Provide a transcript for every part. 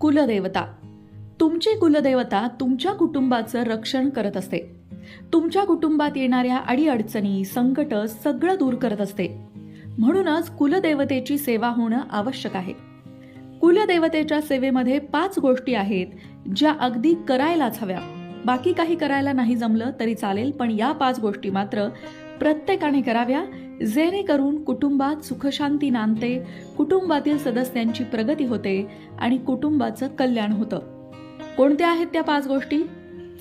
कुलदेवता. तुमची कुलदेवता तुमच्या कुटुंबाचं रक्षण करत असते. तुमच्या कुटुंबात येणाऱ्या अडीअडचणी, संकट सगळं दूर करत असते. म्हणूनच कुलदेवतेची सेवा होणं आवश्यक आहे. कुलदेवतेच्या सेवेमध्ये 5 गोष्टी आहेत ज्या अगदी करायलाच हव्या. बाकी काही करायला नाही जमलं तरी चालेल, पण या 5 गोष्टी मात्र प्रत्येकाने कराव्या, जेणेकरून कुटुंबात सुखशांती नांदते, कुटुंबातील सदस्यांची प्रगती होते आणि कुटुंबाचं कल्याण होतं. कोणत्या आहेत त्या 5 गोष्टी?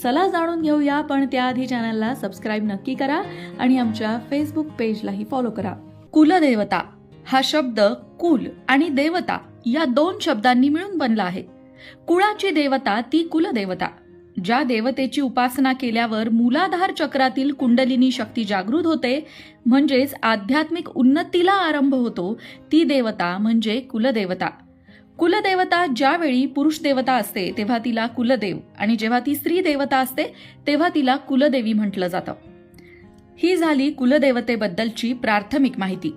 चला जाणून घेऊया, पण त्याआधी चॅनलला सबस्क्राईब नक्की करा आणि आमच्या फेसबुक पेजलाही फॉलो करा. कुलदेवता हा शब्द कुल आणि देवता या 2 शब्दांनी मिळून बनला आहे. कुळाची देवता ती कुलदेवता. ज्या देवतेची उपासना केल्यावर मूलाधार चक्रातील कुंडलिनी शक्ती जागृत होते, म्हणजेच आध्यात्मिक उन्नतीला आरंभ होतो, ती देवता म्हणजे कुलदेवता. कुलदेवता ज्यावेळी पुरुष देवता असते तेव्हा तिला कुलदेव, आणि जेव्हा ती स्त्री देवता असते तेव्हा तिला कुलदेवी म्हटलं जातं. ही झाली कुलदेवतेबद्दलची प्राथमिक माहिती.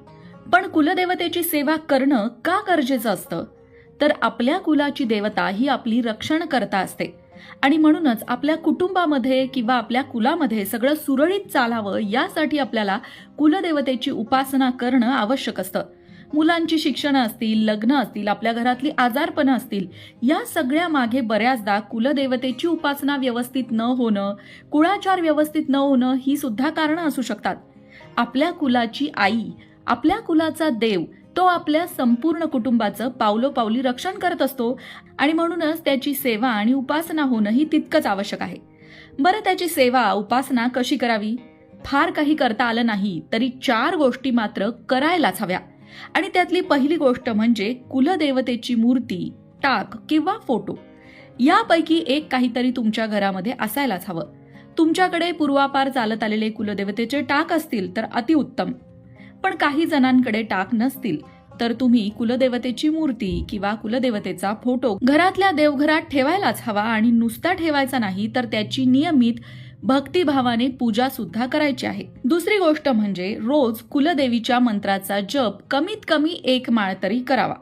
पण कुलदेवतेची सेवा करणं का गरजेचं असतं? तर आपल्या कुलाची देवता ही आपली रक्षणकर्ता असते आणि म्हणूनच आपल्या कुटुंबामध्ये किंवा आपल्या कुलामध्ये सगळं सुरळीत चालावं यासाठी आपल्याला कुलदेवतेची उपासना करणं आवश्यक असतं. मुलांची शिक्षणं असतील, लग्न असतील, आपल्या घरातली आजारपणं असतील, या सगळ्या मागे बऱ्याचदा कुलदेवतेची उपासना व्यवस्थित न होणं, कुळाचार व्यवस्थित न होणं ही सुद्धा कारणं असू शकतात. आपल्या कुलाची आई, आपल्या कुलाचा देव, तो आपल्या संपूर्ण कुटुंबाचं पावलोपावली रक्षण करत असतो आणि म्हणूनच त्याची सेवा आणि उपासना होणं ही तितकंच आवश्यक आहे. बरं, त्याची सेवा उपासना कशी करावी? फार काही करता आलं नाही तरी 4 गोष्टी मात्र करायलाच हव्या. आणि त्यातली पहिली गोष्ट म्हणजे कुलदेवतेची मूर्ती, टाक किंवा फोटो. यापैकी एक काहीतरी तुमच्या घरामध्ये असायलाच हवं. तुमच्याकडे पूर्वापार चालत आलेले कुलदेवतेचे टाक असतील तर अतिउत्तम. पण काही जणांकडे टाक नसतील तर तुम्ही कुलदेवतेची मूर्ती किंवा कुलदेवतेचा फोटो घरातल्या देवघरात ठेवायलाच हवा, आणि नुसता ठेवायचा नाही तर त्याची नियमित भक्तिभावाने पूजा सुद्धा करायची आहे. दुसरी गोष्ट म्हणजे रोज कुलदेवीच्या मंत्राचा जप कमीत कमी 1 माळ तरी करावा.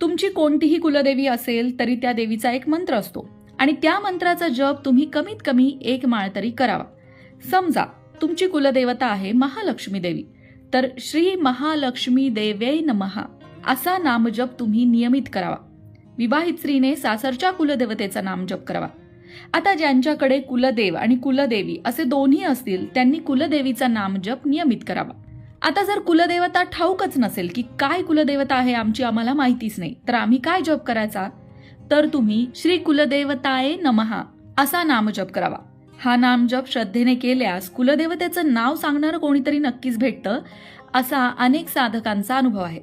तुमची कोणतीही कुलदेवी असेल तरी त्या देवीचा एक मंत्र असतो आणि त्या मंत्राचा जप तुम्ही कमीत कमी 1 माळ तरी करावा. समजा तुमची कुलदेवता आहे महालक्ष्मी देवी, तर श्री महालक्ष्मी देव्यै नमः असा नामजप तुम्ही नियमित करावा. विवाहित स्त्रीने सासरच्या कुलदेवतेचा नामजप करावा. आता ज्यांच्याकडे कुलदेव आणि कुलदेवी असे दोन्ही असतील त्यांनी कुलदेवीचा नामजप नियमित करावा. आता जर कुलदेवता ठाऊकच नसेल की काय कुलदेवता आहे आमची, आम्हाला माहितीच नाही, तर आम्ही काय जप करायचा? तर तुम्ही श्री कुलदेवताये नमः असा नामजप करावा. हा नामजप श्रद्धेने केल्यास कुलदेवतेचं नाव सांगणारं कोणीतरी नक्कीच भेटतं, असा अनेक साधकांचा अनुभव आहे.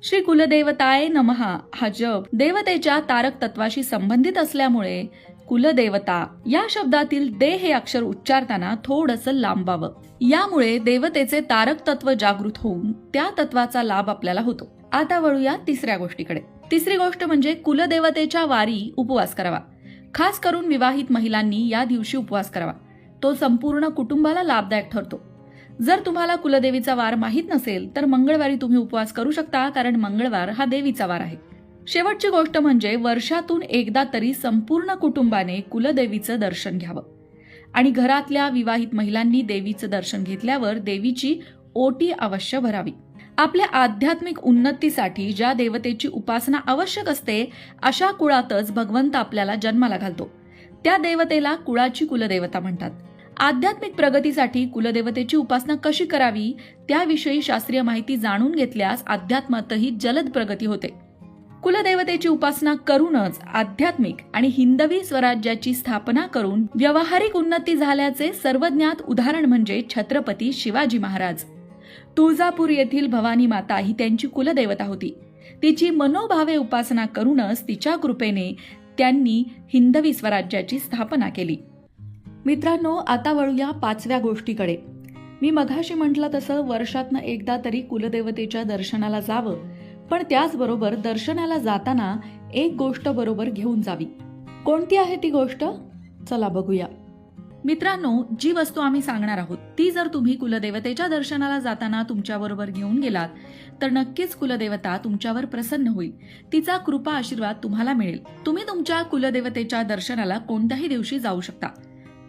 श्री कुलदेवताये नमः हा जप देवतेच्या तारक तत्वाशी संबंधित असल्यामुळे कुलदेवता या शब्दातील दे हे अक्षर उच्चारताना थोडंसं लांबावं. यामुळे देवतेचे तारक तत्व जागृत होऊन त्या तत्वाचा लाभ आपल्याला होतो. आता वळूया तिसऱ्या गोष्टीकडे. तिसरी गोष्ट म्हणजे कुलदेवतेच्या वारी उपवास करावा. खास करून विवाहित महिलांनी या दिवशी उपवास करावा. तो संपूर्ण कुटुंबाला लाभदायक ठरतो. जर तुम्हाला कुलदेवीचा वार माहीत नसेल तर मंगळवारी तुम्ही उपवास करू शकता, कारण मंगळवार हा देवीचा वार आहे. शेवटची गोष्ट म्हणजे वर्षातून एकदा तरी संपूर्ण कुटुंबाने कुलदेवीचं दर्शन घ्यावं आणि घरातल्या विवाहित महिलांनी देवीचं दर्शन घेतल्यावर देवीची ओटी अवश्य भरावी. आपल्या आध्यात्मिक उन्नतीसाठी ज्या देवतेची उपासना आवश्यक असते अशा कुळातच भगवंत आपल्याला जन्माला घालतो. त्या देवतेला कुळाची कुलदेवता म्हणतात. आध्यात्मिक प्रगतीसाठी कुलदेवतेची उपासना कशी करावी त्याविषयी शास्त्रीय माहिती जाणून घेतल्यास अध्यात्मातही जलद प्रगती होते. कुलदेवतेची उपासना करूनच आध्यात्मिक आणि हिंदवी स्वराज्याची स्थापना करून व्यावहारिक उन्नती झाल्याचे सर्वज्ञात उदाहरण म्हणजे छत्रपती शिवाजी महाराज. तुळजापूर येथील भवानी माता ही त्यांची कुलदेवता होती. तिची मनोभावे उपासना करूनच तिच्या कृपेने त्यांनी हिंदवी स्वराज्याची स्थापना केली. मित्रांनो, आता वळूया 5व्या गोष्टीकडे. मी मघाशी म्हटलं तसं वर्षातनं एकदा तरी कुलदेवतेच्या दर्शनाला जावं, पण त्याचबरोबर दर्शनाला जाताना एक गोष्ट बरोबर घेऊन जावी. कोणती आहे ती गोष्ट? चला बघूया. मित्रांनो, जी वस्तू आम्ही सांगणार आहोत ती जर तुम्ही कुलदेवतेच्या दर्शनाला जाताना तुमच्याबरोबर घेऊन गेलात तर नक्कीच कुलदेवता तुमच्यावर प्रसन्न होईल. तिचा कृपा आशीर्वाद तुम्हाला मिळेल. तुम्ही तुमच्या कुलदेवतेच्या दर्शनाला कोणत्याही दिवशी जाऊ शकता,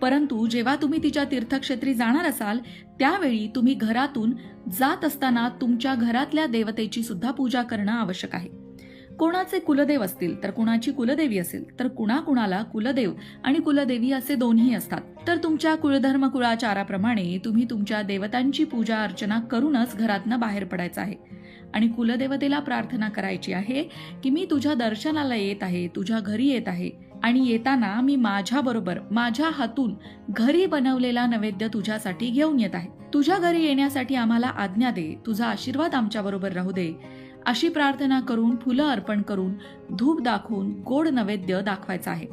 परंतु जेव्हा तुम्ही तिच्या तीर्थक्षेत्री जाणार असाल त्यावेळी तुम्ही घरातून जात असताना तुमच्या घरातल्या देवतेची सुद्धा पूजा करणं आवश्यक आहे. कोणाचे कुलदेव असतील तर कुणाची कुलदेवी असेल तर कुणाकुणाला कुलदेव आणि कुलदेवी असे दोन्ही असतात. तर तुमच्या कुलधर्म कुळाचाराप्रमाणे तुम्ही तुमच्या देवतांची पूजा अर्चना करूनच घरातनं बाहेर पडायचं आहे आणि कुलदेवतेला प्रार्थना करायची आहे की मी तुझ्या दर्शनाला येत आहे, तुझ्या घरी येत आहे आणि येताना मी माझ्याबरोबर माझ्या हातून घरी बनवलेला नैवेद्य तुझ्यासाठी घेऊन येत आहे. तुझ्या घरी येण्यासाठी आम्हाला आज्ञा दे, तुझा आशीर्वाद आमच्याबरोबर राहू दे, अशी प्रार्थना करून फुलं अर्पण करून धूप दाखवून गोड नैवेद्य दाखवायचा आहे.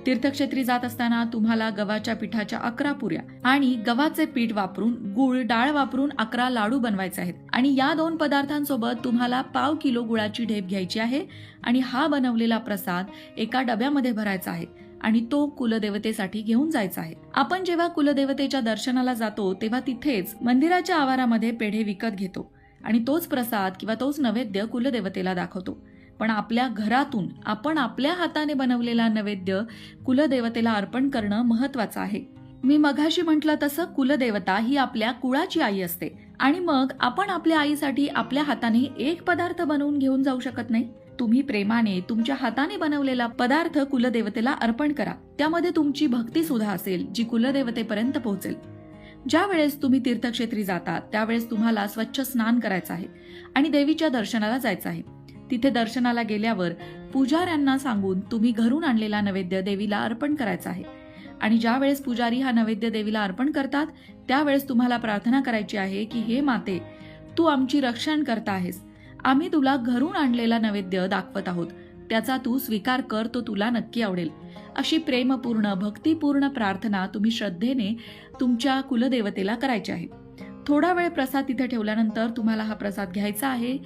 तीर्थक्षेत्री जात असताना तुम्हाला गव्हाच्या पिठाच्या 11 पुऱ्या आणि गव्हाचे पीठ वापरून गुळ डाळ वापरून 11 लाडू बनवायचे आहेत आणि या 2 पदार्थांसोबत तुम्हाला पाव किलो गुळाची ढेप घ्यायची आहे आणि हा बनवलेला प्रसाद एका डब्यामध्ये भरायचा आहे आणि तो कुलदेवतेसाठी घेऊन जायचा आहे. आपण जेव्हा कुलदेवतेच्या दर्शनाला जातो तेव्हा तिथेच मंदिराच्या आवारामध्ये पेढे विकत घेतो आणि तोच प्रसाद किंवा तोच नैवेद्य कुलदेवतेला दाखवतो. पण आपल्या घरातून आपण आपल्या हाताने बनवलेला नैवेद्य कुलदेवतेला अर्पण करणं महत्वाचं आहे. मी मघाशी म्हटलं तसं कुलदेवता ही आपल्या कुळाची आई असते आणि मग आपण आपल्या आईसाठी आपल्या हाताने एक पदार्थ बनवून घेऊन जाऊ शकत नाही. तुम्ही प्रेमाने तुमच्या हाताने बनवलेला पदार्थ कुलदेवतेला अर्पण करा. त्यामध्ये तुमची भक्ती सुद्धा असेल जी कुलदेवतेपर्यंत पोहोचेल. ज्या वेळेस तुम्ही तीर्थक्षेत्री जाता त्यावेळेस तुम्हाला स्वच्छ स्नान करायचं आहे आणि देवीच्या दर्शनाला जायचं आहे. तिथे दर्शनाला गेल्यावर पुजाऱ्यांना सांगून तुम्ही घरून आणलेला नैवेद्य देवीला अर्पण करायचा आहे आणि ज्या वेळेस पुजारी हा नैवेद्य देवीला अर्पण करतात त्यावेळेस तुम्हाला प्रार्थना करायची आहे की हे माते, तू आमची रक्षण करता आहेस. आम्ही तुला घरून आणलेला नैवेद्य दाखवत आहोत, त्याचा तू स्वीकार कर, तो तुला नक्की आवडेल. अशी प्रेमपूर्ण भक्तिपूर्ण प्रार्थना तुम्ही श्रद्धेने तुमच्या कुलदेवतेला करायची आहे. थोडा वेळ प्रसाद तिथे ठेवल्यानंतर तुम्हाला हा प्रसाद घ्यायचा आहे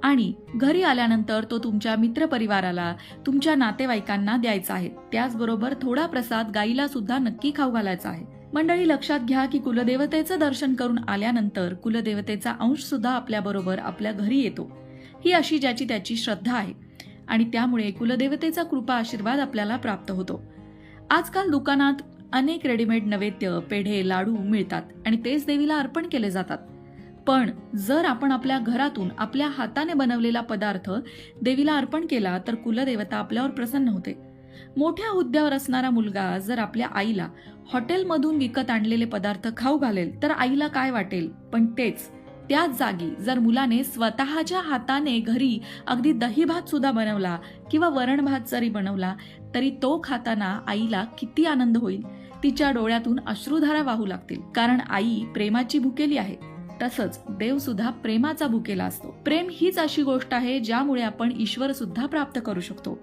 आणि घरी आल्यानंतर तो तुमच्या मित्रपरिवाराला तुमच्या नातेवाईकांना द्यायचा आहे. त्याचबरोबर थोडा प्रसाद गाईला सुद्धा नक्की खाऊ घालायचा आहे. मंडळी, लक्षात घ्या की कुलदेवतेचं दर्शन करून आल्यानंतर कुलदेवतेचा अंश सुद्धा आपल्याबरोबर आपल्या घरी येतो. ही अशी ज्याची त्याची श्रद्धा आहे आणि त्यामुळे कुलदेवतेचा कृपा आशीर्वाद आपल्याला प्राप्त होतो. आजकाल दुकानात अनेक रेडीमेड नैवेद्य पेढे लाडू मिळतात आणि तेच देवीला अर्पण केले जातात. पण जर आपण आपल्या घरातून आपल्या हाताने बनवलेला पदार्थ देवीला अर्पण केला तर कुलदेवता आपल्यावर प्रसन्न होते. मोठ्या हुद्द्यावर असणारा मुलगा जर आपल्या आईला हॉटेलमधून विकत आणलेले पदार्थ खाऊ घालेल तर आईला काय वाटेल, पण तेच त्याच जागी जर मुलाने स्वतःच्या हाताने घरी अगदी दही भात सुद्धा बनवला किंवा वरण भात जरी बनवला तरी तो खाताना आईला किती आनंद होईल. तिच्या डोळ्यातून अश्रुधारा वाहू लागतील, कारण आई प्रेमाची भुकेली आहे. तसंच देव सुद्धा प्रेमाचा भुकेला असतो. प्रेम हीच अशी गोष्ट आहे ज्यामुळे आपण ईश्वर सुद्धा प्राप्त करू शकतो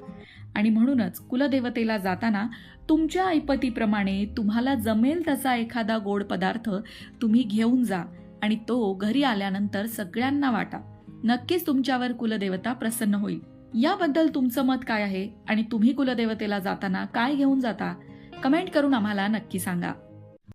आणि म्हणूनच कुलदेवतेला जाताना तुमच्या ऐपतीप्रमाणे तुम्हाला जमेल तसा एखादा गोड पदार्थ तुम्ही घेऊन जा आणि तो घरी आल्यानंतर सगळ्यांना वाटा. नक्कीच तुमच्यावर कुलदेवता प्रसन्न होईल. याबद्दल तुमचं मत काय आहे आणि तुम्ही कुलदेवतेला जाताना काय घेऊन जाता? कमेंट करून आम्हाला नक्की सांगा.